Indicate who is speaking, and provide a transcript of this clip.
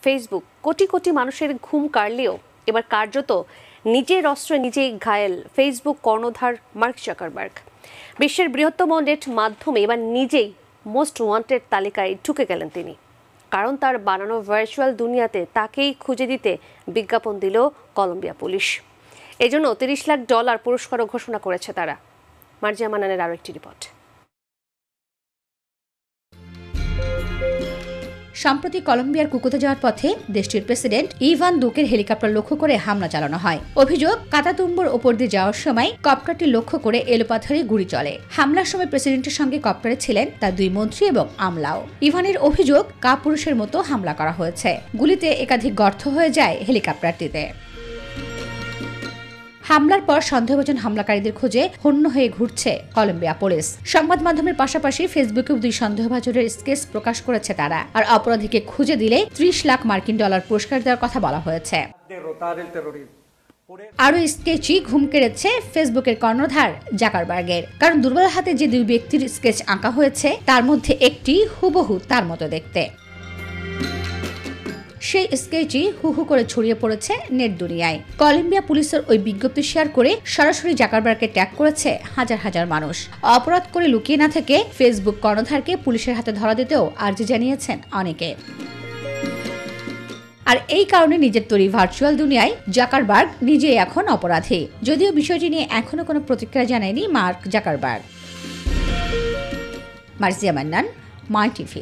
Speaker 1: Facebook crore crore মানুষের ঘুম কাড়লেও এবার কার্যত নিজের অস্ত্রে নিজেই ঘায়েল ফেসবুক কর্ণধার মার্ক জাকারবার্গ। বিশ্বের বৃহত্তম নেট মাধ্যমে এবার নিজেই মোস্ট ওয়ান্টেড তালিকায় ঢুকে গেলেন তিনি, কারণ তার বানানো ভার্চুয়াল দুনিয়াতে তাকেই খুঁজে দিতে বিজ্ঞাপন দিল কলম্বিয়া পুলিশ। এজন্য $30 লাখ পুরস্কারও ঘোষণা করেছে তারা। মার্জিয়া মান্নানের আরও একটি রিপোর্ট।
Speaker 2: সম্প্রতি কলম্বিয়ার কুকুতে যাওয়ার পথে দেশটির প্রেসিডেন্ট ইভান দুকের হেলিকপ্টার লক্ষ্য করে হামলা চালানো হয়। অভিযোগ, কাতাতুম্বুর ওপর দিয়ে যাওয়ার সময় কপ্টারটি লক্ষ্য করে এলোপাথারি গুলি চলে। হামলার সময় প্রেসিডেন্টের সঙ্গে কপ্টারে ছিলেন তার 2 মন্ত্রী এবং আমলাও। ইভানের অভিযোগ, কাপুরুষের মতো হামলা করা হয়েছে। গুলিতে একাধিক গর্ত হয়ে যায় হেলিকপ্টারটিতে। হামলার পর সন্দেহভাজন হামলাকারীদের খোঁজে হন্য হয়ে ঘুরছে কলম্বিয়া পুলিশ। সংবাদ মাধ্যমের পাশাপাশি ফেসবুকেও 2 সন্দেহভাজনের স্কেচ প্রকাশ করেছে তারা। আর অপরাধীকে খুঁজে দিলে $30 লাখ পুরস্কার দেওয়ার কথা বলা হয়েছে। আরও স্কেচই ঘুম কেড়েছে ফেসবুকের কর্ণধার জাকারবার্গের, কারণ দুর্বল হাতে যে 2 ব্যক্তির স্কেচ আঁকা হয়েছে তার মধ্যে একটি হুবহু তার মতো দেখতে। সেই স্কেচই হু করে ছড়িয়ে পড়েছে নেট দুনিয়ায়। কলম্বিয়া পুলিশের ওই বিজ্ঞপ্তি শেয়ার করে সরাসরি জাকারবার্গকে ট্যাগ করেছে হাজার হাজার মানুষ। অপরাধ করে লুকিয়ে না থেকে ফেসবুক কর্ণধারকে পুলিশের হাতে ধরা দিতেও আর্জি জানিয়েছেন অনেকে। আর এই কারণে নিজের তৈরি ভার্চুয়াল দুনিয়ায় জাকারবার্গ নিজে এখন অপরাধী। যদিও বিষয়টি নিয়ে এখনো কোনো প্রতিক্রিয়া জানায়নি মার্ক জাকারবার্গ। মার্জিয়া মান্নান, মাই টিভি।